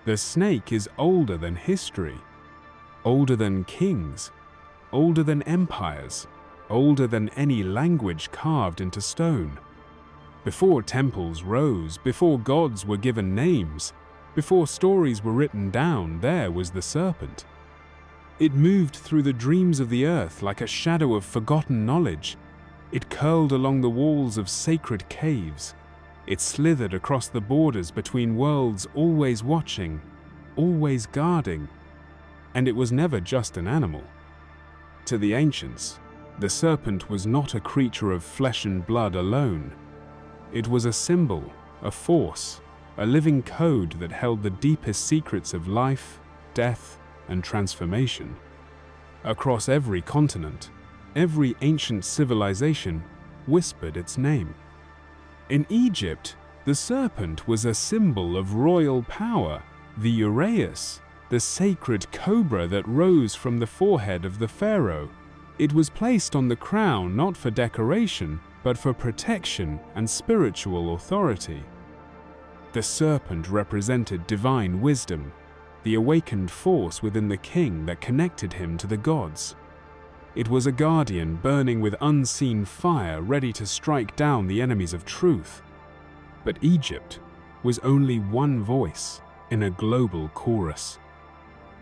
The snake is older than history, older than kings, older than empires, older than any language carved into stone. Before temples rose, before gods were given names, before stories were written down, there was the serpent. It moved through the dreams of the earth like a shadow of forgotten knowledge. It curled along the walls of sacred caves. It slithered across the borders between worlds, always watching, always guarding. And it was never just an animal. To the ancients, the serpent was not a creature of flesh and blood alone. It was a symbol, a force, a living code that held the deepest secrets of life, death, and transformation. Across every continent, every ancient civilization whispered its name. In Egypt, the serpent was a symbol of royal power, the uraeus, the sacred cobra that rose from the forehead of the pharaoh. It was placed on the crown not for decoration, but for protection and spiritual authority. The serpent represented divine wisdom, the awakened force within the king that connected him to the gods. It was a guardian burning with unseen fire, ready to strike down the enemies of truth. But Egypt was only one voice in a global chorus.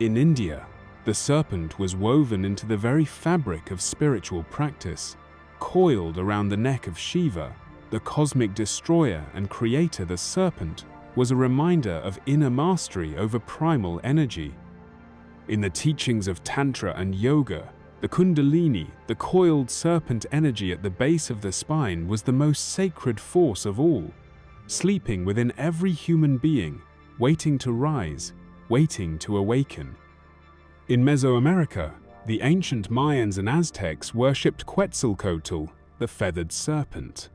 In India, the serpent was woven into the very fabric of spiritual practice. Coiled around the neck of Shiva, the cosmic destroyer and creator, the serpent was a reminder of inner mastery over primal energy. In the teachings of Tantra and Yoga, the Kundalini, the coiled serpent energy at the base of the spine, was the most sacred force of all, sleeping within every human being, waiting to rise, waiting to awaken. In Mesoamerica, the ancient Mayans and Aztecs worshipped Quetzalcoatl, the feathered serpent,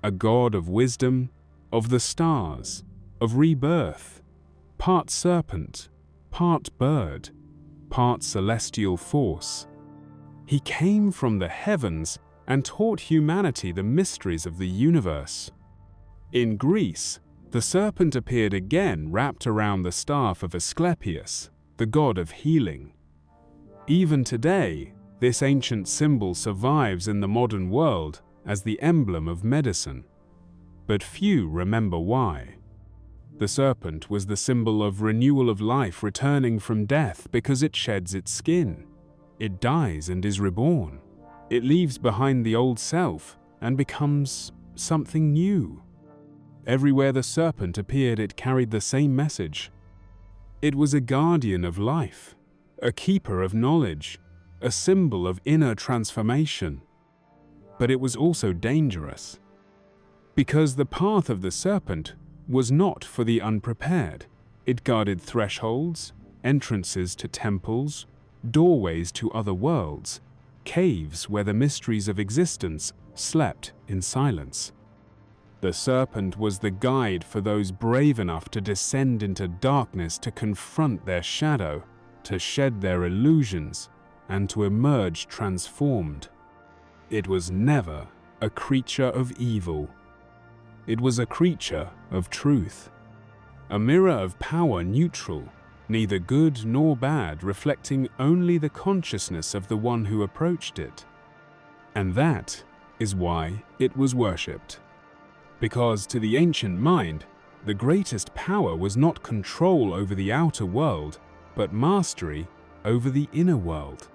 a god of wisdom, of the stars, of rebirth, part serpent, part bird, part celestial force. He came from the heavens and taught humanity the mysteries of the universe. In Greece, the serpent appeared again wrapped around the staff of Asclepius, the god of healing. Even today, this ancient symbol survives in the modern world as the emblem of medicine. But few remember why. The serpent was the symbol of renewal of life returning from death because it sheds its skin. It dies and is reborn. It leaves behind the old self and becomes something new. Everywhere the serpent appeared, it carried the same message. It was a guardian of life, a keeper of knowledge, a symbol of inner transformation. But it was also dangerous, because the path of the serpent was not for the unprepared. It guarded thresholds, entrances to temples, doorways to other worlds, caves where the mysteries of existence slept in silence. The serpent was the guide for those brave enough to descend into darkness, to confront their shadow, to shed their illusions, and to emerge transformed. It was never a creature of evil. It was a creature of truth, a mirror of power, neutral, neither good nor bad, reflecting only the consciousness of the one who approached it. And that is why it was worshipped. Because to the ancient mind, the greatest power was not control over the outer world, but mastery over the inner world.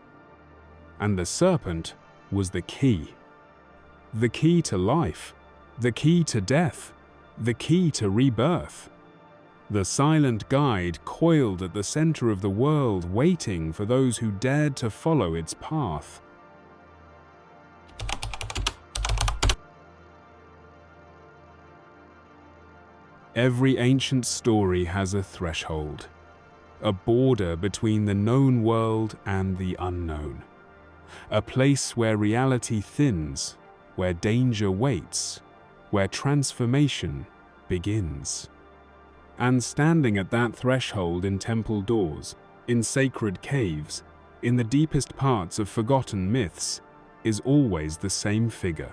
And the serpent was the key to life, the key to death, the key to rebirth. The silent guide coiled at the center of the world, waiting for those who dared to follow its path. Every ancient story has a threshold, a border between the known world and the unknown, a place where reality thins, where danger waits, where transformation begins. And standing at that threshold in temple doors, in sacred caves, in the deepest parts of forgotten myths, is always the same figure,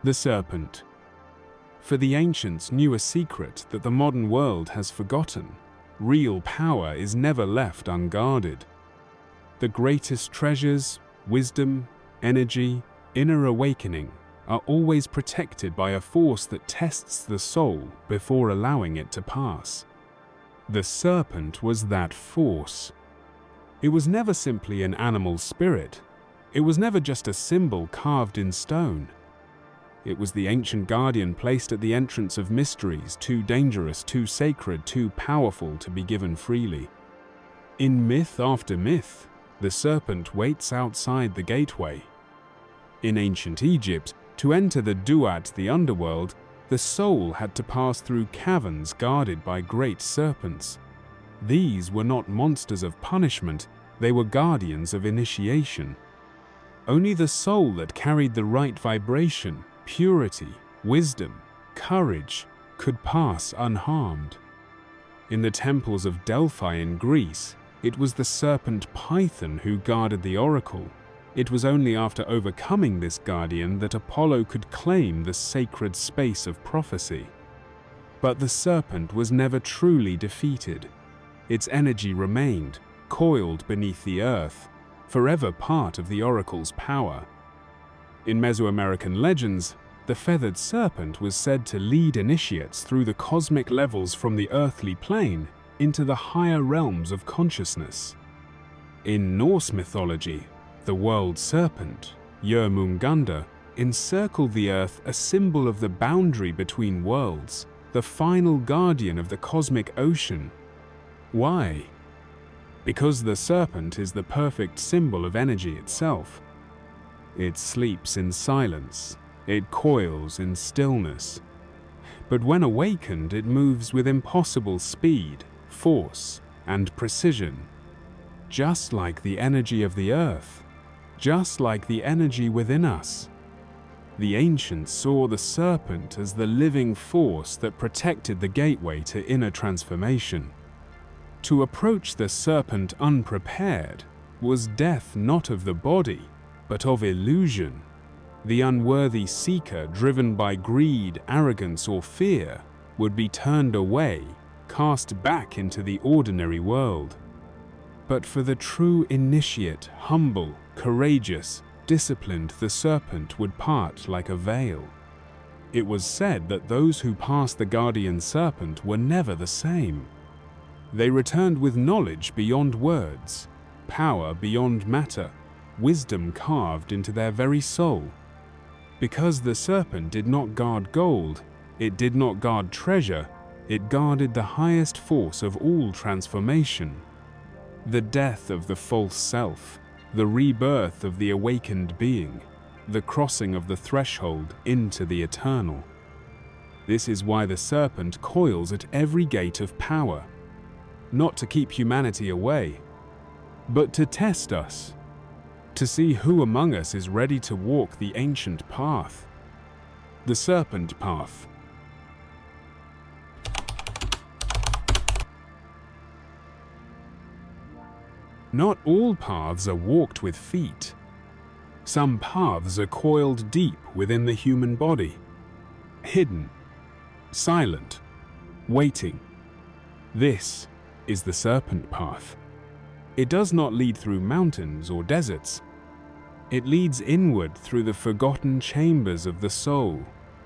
the serpent. For the ancients knew a secret that the modern world has forgotten. real power is never left unguarded. The greatest treasures, wisdom, energy, inner awakening, are always protected by a force that tests the soul before allowing it to pass. The serpent was that force. It was never simply an animal spirit. It was never just a symbol carved in stone. It was the ancient guardian placed at the entrance of mysteries, too dangerous, too sacred, too powerful to be given freely. In myth after myth, the serpent waits outside the gateway. In ancient Egypt, to enter the Duat, the underworld, the soul had to pass through caverns guarded by great serpents. These were not monsters of punishment, they were guardians of initiation. Only the soul that carried the right vibration, purity, wisdom, courage, could pass unharmed. In the temples of Delphi in Greece, it was the serpent Python who guarded the oracle. It was only after overcoming this guardian that Apollo could claim the sacred space of prophecy. But the serpent was never truly defeated. Its energy remained, coiled beneath the earth, forever part of the oracle's power. In Mesoamerican legends, the feathered serpent was said to lead initiates through the cosmic levels from the earthly plane into the higher realms of consciousness. In Norse mythology, the world serpent, Jörmungandr, encircled the earth, a symbol of the boundary between worlds, the final guardian of the cosmic ocean. Why? Because the serpent is the perfect symbol of energy itself. It sleeps in silence, it coils in stillness. But when awakened, it moves with impossible speed, force, and precision. Just like the energy of the earth, just like the energy within us. The ancients saw the serpent as the living force that protected the gateway to inner transformation. To approach the serpent unprepared was death not of the body, but of illusion. The unworthy seeker, driven by greed, arrogance, or fear, would be turned away, cast back into the ordinary world. But for the true initiate, humble, courageous, disciplined, the serpent would part like a veil. It was said that those who passed the guardian serpent were never the same. They returned with knowledge beyond words, power beyond matter, wisdom carved into their very soul. Because the serpent did not guard gold, it did not guard treasure, it guarded the highest force of all transformation. The death of the false self, the rebirth of the awakened being, the crossing of the threshold into the eternal. This is why the serpent coils at every gate of power, not to keep humanity away, but to test us, to see who among us is ready to walk the ancient path, the Serpent Path. Not all paths are walked with feet. Some paths are coiled deep within the human body, hidden, silent, waiting. This is the Serpent Path. It does not lead through mountains or deserts. It leads inward through the forgotten chambers of the soul,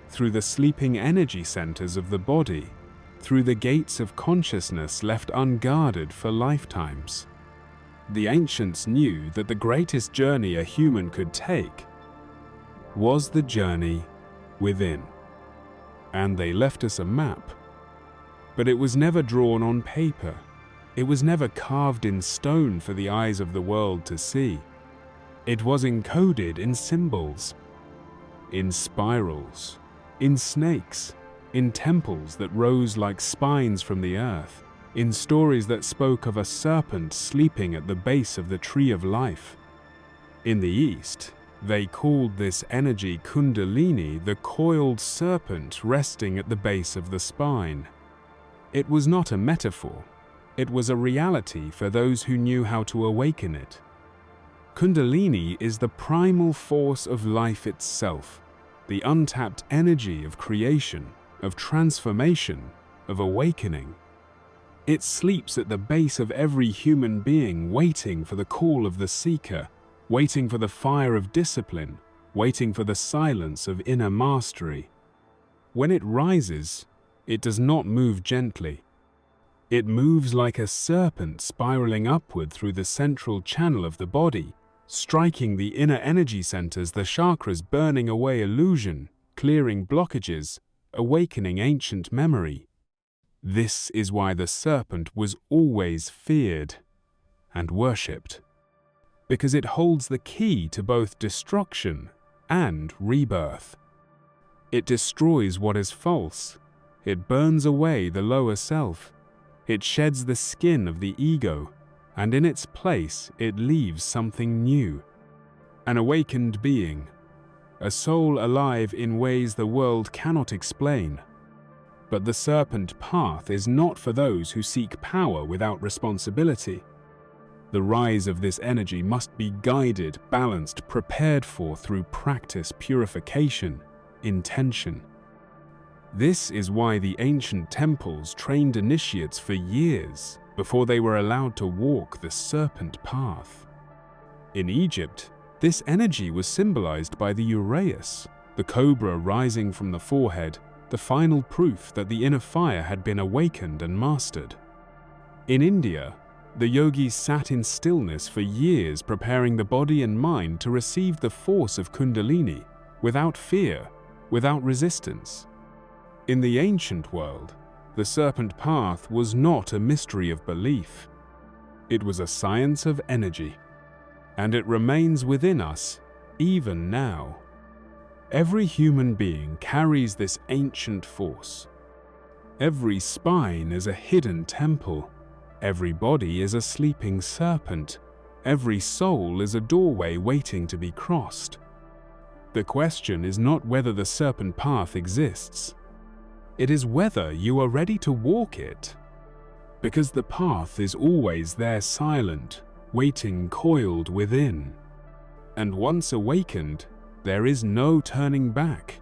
through the sleeping energy centers of the body, through the gates of consciousness left unguarded for lifetimes. The ancients knew that the greatest journey a human could take was the journey within. And they left us a map. But it was never drawn on paper. It was never carved in stone for the eyes of the world to see. It was encoded in symbols, in spirals, in snakes, in temples that rose like spines from the earth, in stories that spoke of a serpent sleeping at the base of the tree of life. In the East, they called this energy Kundalini, the coiled serpent resting at the base of the spine. It was not a metaphor. It was a reality for those who knew how to awaken it. Kundalini is the primal force of life itself, the untapped energy of creation, of transformation, of awakening. It sleeps at the base of every human being, waiting for the call of the seeker, waiting for the fire of discipline, waiting for the silence of inner mastery. When it rises, it does not move gently. It moves like a serpent spiraling upward through the central channel of the body, striking the inner energy centers, the chakras, burning away illusion, clearing blockages, awakening ancient memory. This is why the serpent was always feared and worshipped, because it holds the key to both destruction and rebirth. It destroys what is false. It burns away the lower self. It sheds the skin of the ego, and in its place it leaves something new. An awakened being, a soul alive in ways the world cannot explain. But the Serpent Path is not for those who seek power without responsibility. The rise of this energy must be guided, balanced, prepared for through practice, purification, intention. This is why the ancient temples trained initiates for years before they were allowed to walk the Serpent Path. In Egypt, this energy was symbolized by the uraeus, the cobra rising from the forehead, the final proof that the inner fire had been awakened and mastered. In India, the yogis sat in stillness for years, preparing the body and mind to receive the force of Kundalini, without fear, without resistance. In the ancient world, the Serpent Path was not a mystery of belief. It was a science of energy, and it remains within us even now. Every human being carries this ancient force. Every spine is a hidden temple. Every body is a sleeping serpent. Every soul is a doorway waiting to be crossed. The question is not whether the Serpent Path exists. It is whether you are ready to walk it. Because the path is always there, silent, waiting, coiled within. And once awakened, there is no turning back.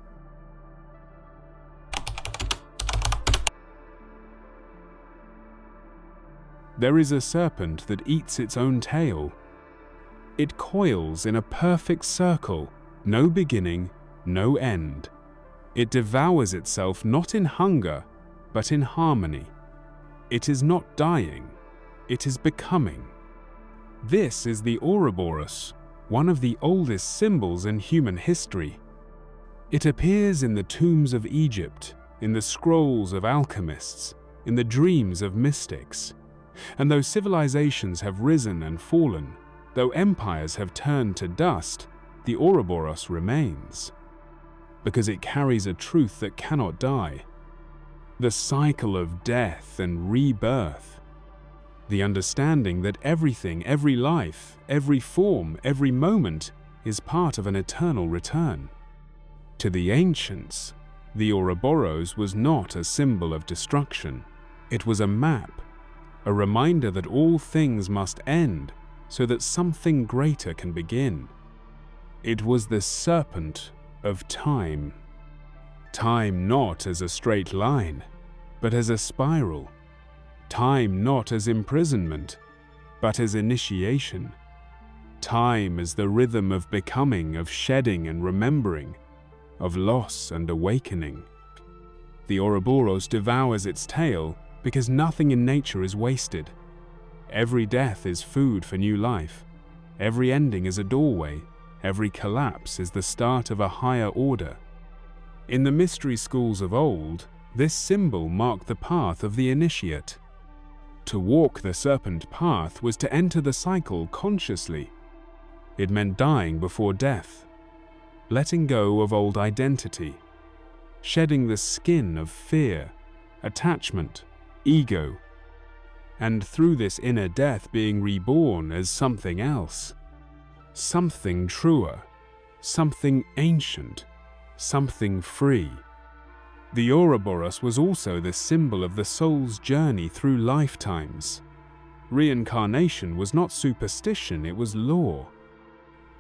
There is a serpent that eats its own tail. It coils in a perfect circle, no beginning, no end. It devours itself not in hunger, but in harmony. It is not dying, it is becoming. This is the Ouroboros, one of the oldest symbols in human history. It appears in the tombs of Egypt, in the scrolls of alchemists, in the dreams of mystics. And though civilizations have risen and fallen, though empires have turned to dust, the Ouroboros remains. Because it carries a truth that cannot die. The cycle of death and rebirth. The understanding that everything, every life, every form, every moment is part of an eternal return. To the ancients, the Ouroboros was not a symbol of destruction. It was a map, a reminder that all things must end so that something greater can begin. It was the serpent of time. Time not as a straight line, but as a spiral. Time not as imprisonment, but as initiation. Time as the rhythm of becoming, of shedding and remembering, of loss and awakening. The Ouroboros devours its tail because nothing in nature is wasted. Every death is food for new life. Every ending is a doorway. Every collapse is the start of a higher order. In the mystery schools of old, this symbol marked the path of the initiate. To walk the Serpent Path was to enter the cycle consciously. It meant dying before death, letting go of old identity, shedding the skin of fear, attachment, ego, and through this inner death being reborn as something else, something truer, something ancient, something free. The Ouroboros was also the symbol of the soul's journey through lifetimes. Reincarnation was not superstition, it was law.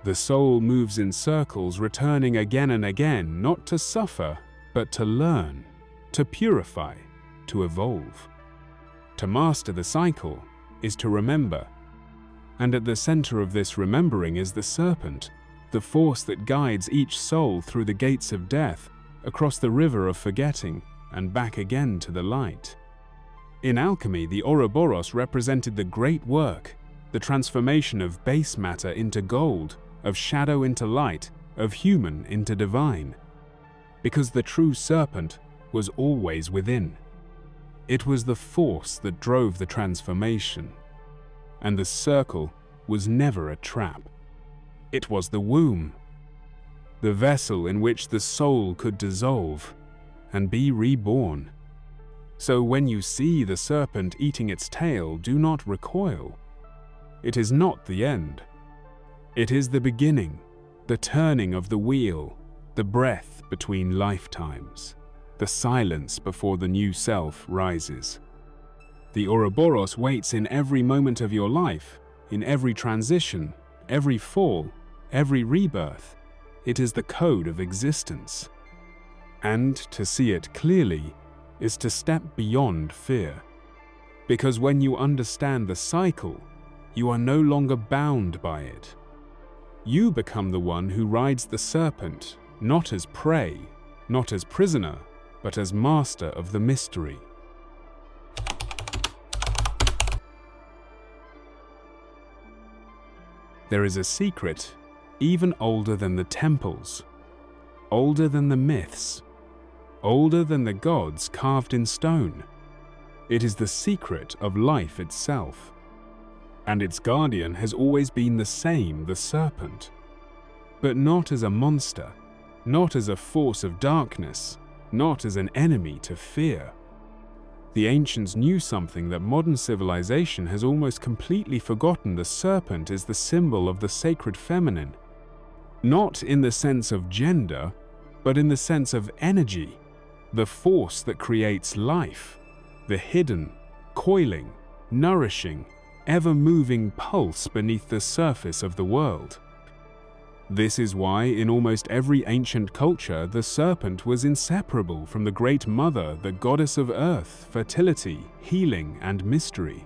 The soul moves in circles, returning again and again, not to suffer, but to learn, to purify, to evolve. To master the cycle is to remember. And at the center of this remembering is the serpent, the force that guides each soul through the gates of death, across the river of forgetting, and back again to the light. In alchemy, the Ouroboros represented the great work, the transformation of base matter into gold, of shadow into light, of human into divine. Because the true serpent was always within. It was the force that drove the transformation. And the circle was never a trap. It was the womb, the vessel in which the soul could dissolve and be reborn. So when you see the serpent eating its tail, do not recoil. It is not the end. It is the beginning, the turning of the wheel, the breath between lifetimes, the silence before the new self rises. The Ouroboros waits in every moment of your life, in every transition, every fall, every rebirth. It is the code of existence. And to see it clearly is to step beyond fear. Because when you understand the cycle, you are no longer bound by it. You become the one who rides the serpent, not as prey, not as prisoner, but as master of the mystery. There is a secret even older than the temples, older than the myths, older than the gods carved in stone. It is the secret of life itself. And its guardian has always been the same, the serpent. But not as a monster, not as a force of darkness, not as an enemy to fear. The ancients knew something that modern civilization has almost completely forgotten. The serpent is the symbol of the sacred feminine. Not in the sense of gender, but in the sense of energy, the force that creates life, the hidden, coiling, nourishing, ever-moving pulse beneath the surface of the world. This is why in almost every ancient culture the serpent was inseparable from the Great Mother, the goddess of earth, fertility, healing, and mystery.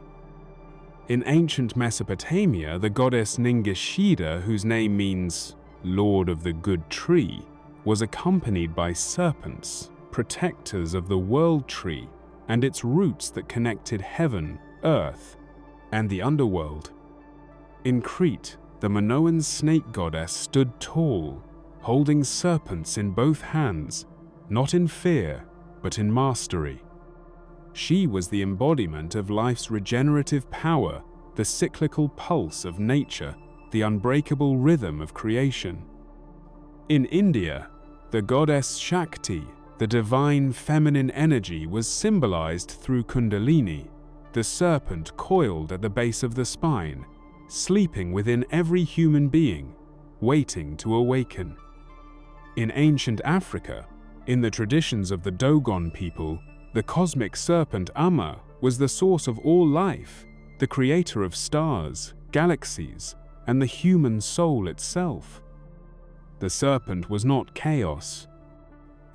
In ancient Mesopotamia, the goddess Ningishida, whose name means Lord of the Good Tree, was accompanied by serpents, protectors of the world tree and its roots that connected heaven, earth, and the underworld. In Crete, the Minoan snake goddess stood tall, holding serpents in both hands, not in fear, but in mastery. She was the embodiment of life's regenerative power, the cyclical pulse of nature, the unbreakable rhythm of creation. In India, the goddess Shakti, the divine feminine energy, was symbolized through Kundalini, the serpent coiled at the base of the spine, sleeping within every human being, waiting to awaken. In ancient Africa, in the traditions of the Dogon people, the cosmic serpent Amma was the source of all life, the creator of stars, galaxies, and the human soul itself. The serpent was not chaos.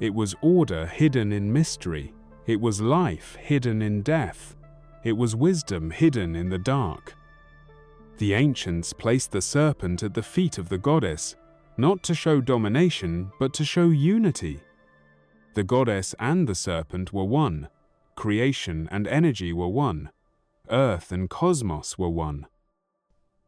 It was order hidden in mystery. It was life hidden in death. It was wisdom hidden in the dark. The ancients placed the serpent at the feet of the goddess, not to show domination, but to show unity. The goddess and the serpent were one. Creation and energy were one. Earth and cosmos were one.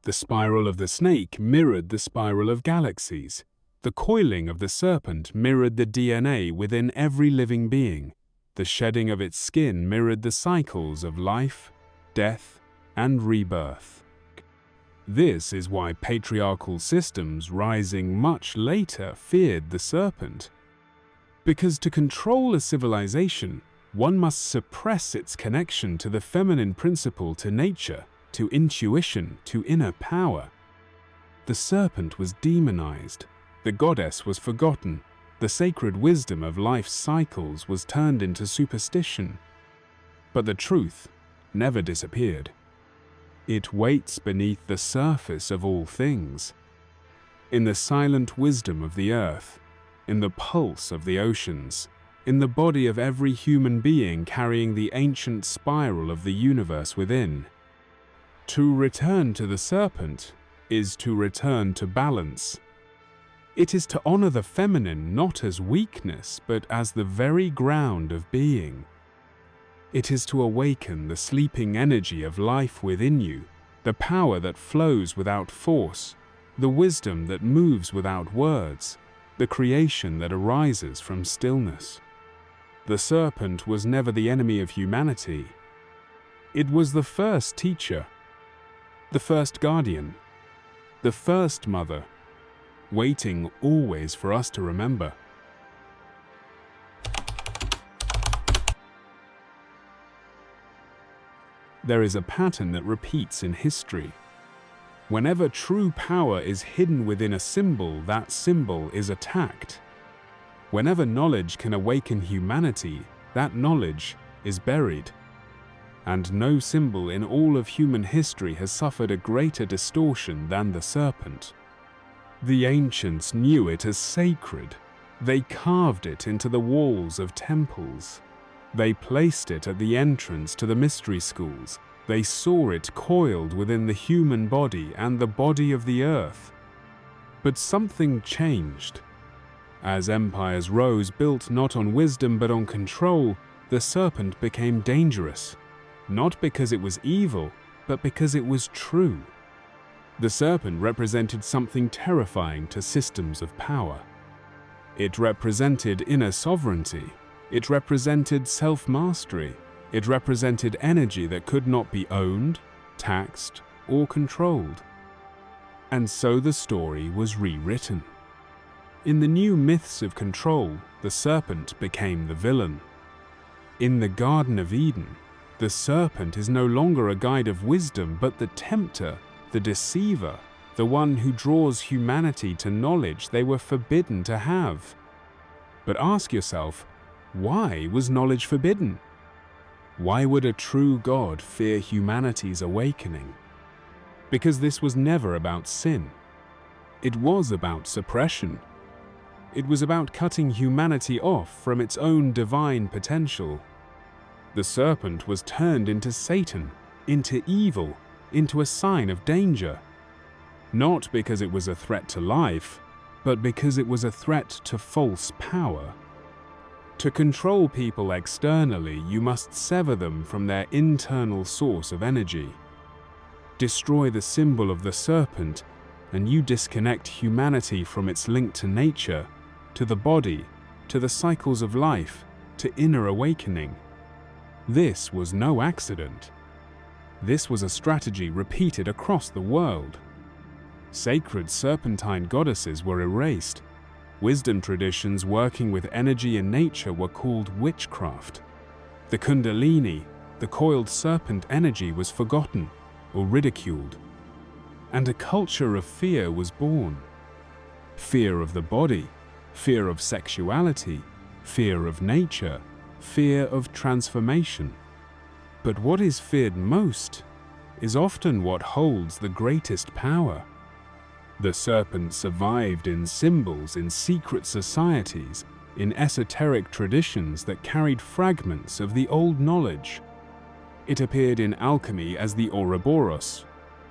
The spiral of the snake mirrored the spiral of galaxies. The coiling of the serpent mirrored the DNA within every living being. The shedding of its skin mirrored the cycles of life, death, and rebirth. This is why patriarchal systems rising much later feared the serpent. Because to control a civilization, one must suppress its connection to the feminine principle, to nature, to intuition, to inner power. The serpent was demonized. The goddess was forgotten. The sacred wisdom of life's cycles was turned into superstition. But the truth never disappeared. It waits beneath the surface of all things. In the silent wisdom of the earth, in the pulse of the oceans, in the body of every human being carrying the ancient spiral of the universe within. To return to the serpent is to return to balance. It is to honor the feminine not as weakness, but as the very ground of being. It is to awaken the sleeping energy of life within you, the power that flows without force, the wisdom that moves without words, the creation that arises from stillness. The serpent was never the enemy of humanity. It was the first teacher, the first guardian, the first mother, waiting always for us to remember. There is a pattern that repeats in history. Whenever true power is hidden within a symbol, that symbol is attacked. Whenever knowledge can awaken humanity, that knowledge is buried. And no symbol in all of human history has suffered a greater distortion than the serpent. The ancients knew it as sacred. They carved it into the walls of temples. They placed it at the entrance to the mystery schools. They saw it coiled within the human body and the body of the earth. But something changed. As empires rose, built not on wisdom but on control, the serpent became dangerous. Not because it was evil, but because it was true. The serpent represented something terrifying to systems of power. It represented inner sovereignty. It represented self-mastery. It represented energy that could not be owned, taxed, or controlled. And so the story was rewritten. In the new myths of control, the serpent became the villain. In the Garden of Eden, the serpent is no longer a guide of wisdom, but the tempter, the deceiver, the one who draws humanity to knowledge they were forbidden to have. But ask yourself, why was knowledge forbidden? Why would a true God fear humanity's awakening? Because this was never about sin. It was about suppression. It was about cutting humanity off from its own divine potential. The serpent was turned into Satan, into evil, into a sign of danger. Not because it was a threat to life, but because it was a threat to false power. To control people externally, you must sever them from their internal source of energy. Destroy the symbol of the serpent, and you disconnect humanity from its link to nature, to the body, to the cycles of life, to inner awakening. This was no accident. This was a strategy repeated across the world. Sacred serpentine goddesses were erased. Wisdom traditions working with energy in nature were called witchcraft. The Kundalini, the coiled serpent energy, was forgotten or ridiculed. And a culture of fear was born. Fear of the body, fear of sexuality, fear of nature, fear of transformation. But what is feared most is often what holds the greatest power. The serpent survived in symbols, in secret societies, in esoteric traditions that carried fragments of the old knowledge. It appeared in alchemy as the Ouroboros.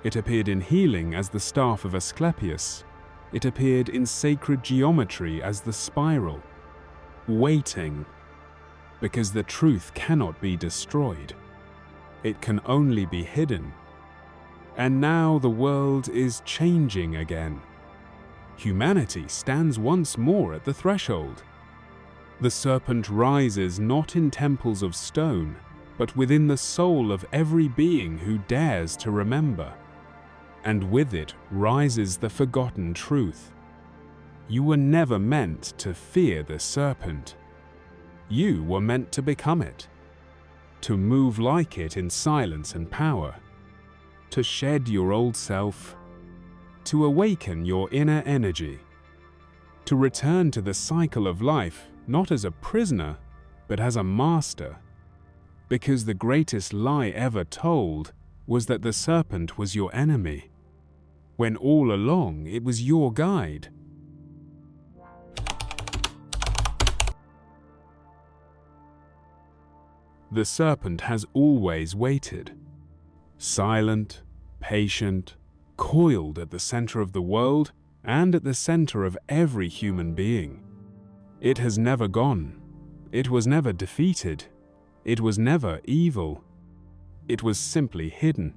It appeared in healing as the staff of Asclepius. It appeared in sacred geometry as the spiral. Waiting, because the truth cannot be destroyed. It can only be hidden. And now the world is changing again. Humanity stands once more at the threshold. The serpent rises not in temples of stone, but within the soul of every being who dares to remember. And with it rises the forgotten truth. You were never meant to fear the serpent. You were meant to become it, to move like it in silence and power, to shed your old self, to awaken your inner energy, to return to the cycle of life not as a prisoner, but as a master, because the greatest lie ever told was that the serpent was your enemy, when all along it was your guide. the serpent has always waited. Silent, patient, coiled at the center of the world and at the center of every human being. It has never gone. It was never defeated. It was never evil. It was simply hidden.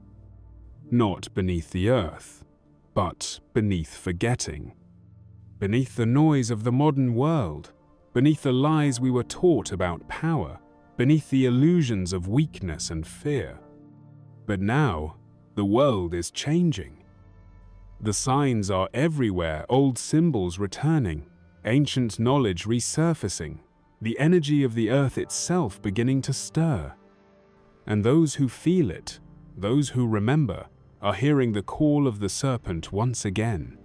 Not beneath the earth, but beneath forgetting. Beneath the noise of the modern world, beneath the lies we were taught about power, beneath the illusions of weakness and fear. But now, the world is changing. The signs are everywhere, old symbols returning, ancient knowledge resurfacing, the energy of the earth itself beginning to stir. And those who feel it, those who remember, are hearing the call of the serpent once again.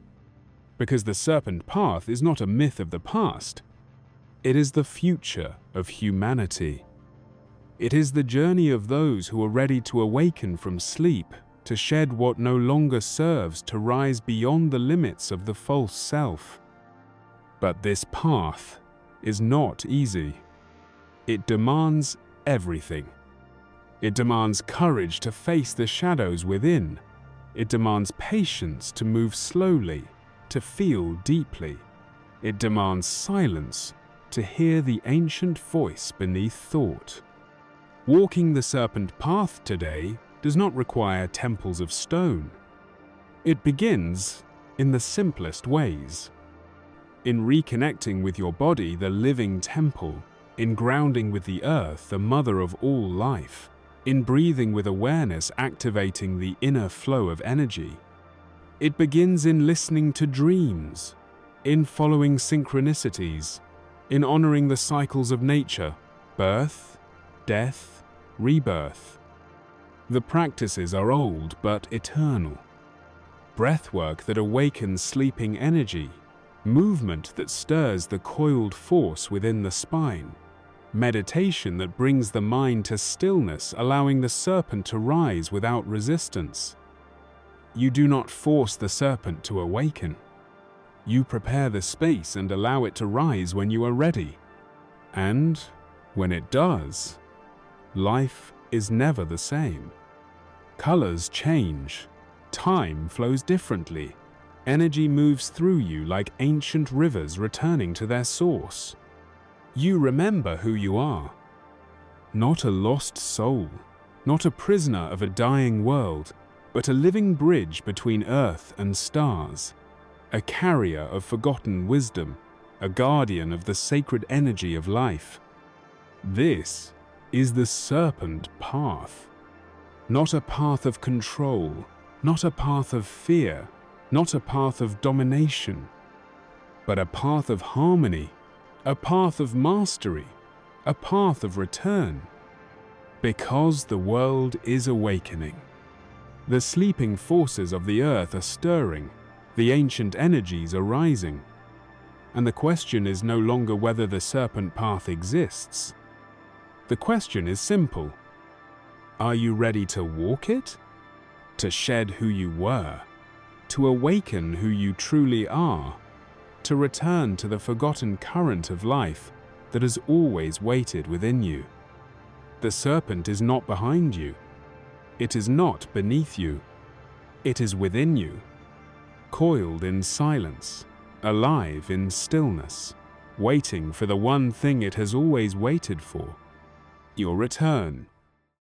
Because the Serpent Path is not a myth of the past. It is the future of humanity. It is the journey of those who are ready to awaken from sleep, to shed what no longer serves, to rise beyond the limits of the false self. But this path is not easy. It demands everything. It demands courage to face the shadows within. It demands patience to move slowly, to feel deeply. It demands silence to hear the ancient voice beneath thought. Walking the Serpent Path today does not require temples of stone. It begins in the simplest ways. In reconnecting with your body, the living temple, in grounding with the earth, the mother of all life, in breathing with awareness, activating the inner flow of energy. It begins in listening to dreams, in following synchronicities, in honoring the cycles of nature, birth, death, rebirth. The practices are old but eternal. Breathwork that awakens sleeping energy, movement that stirs the coiled force within the spine, meditation that brings the mind to stillness, allowing the serpent to rise without resistance. You do not force the serpent to awaken. You prepare the space and allow it to rise when you are ready. And when it does, life is never the same. Colors change. Time flows differently. Energy moves through you like ancient rivers returning to their source. You remember who you are. Not a lost soul, not a prisoner of a dying world, but a living bridge between earth and stars, a carrier of forgotten wisdom, a guardian of the sacred energy of life. This is the Serpent Path. Not a path of control, not a path of fear, not a path of domination, but a path of harmony, a path of mastery, a path of return. Because the world is awakening. The sleeping forces of the earth are stirring, the ancient energies are rising. And the question is no longer whether the Serpent Path exists. The question is simple. Are you ready to walk it? To shed who you were? To awaken who you truly are? To return to the forgotten current of life that has always waited within you? The serpent is not behind you. It is not beneath you. It is within you, coiled in silence, alive in stillness, waiting for the one thing it has always waited for: your return.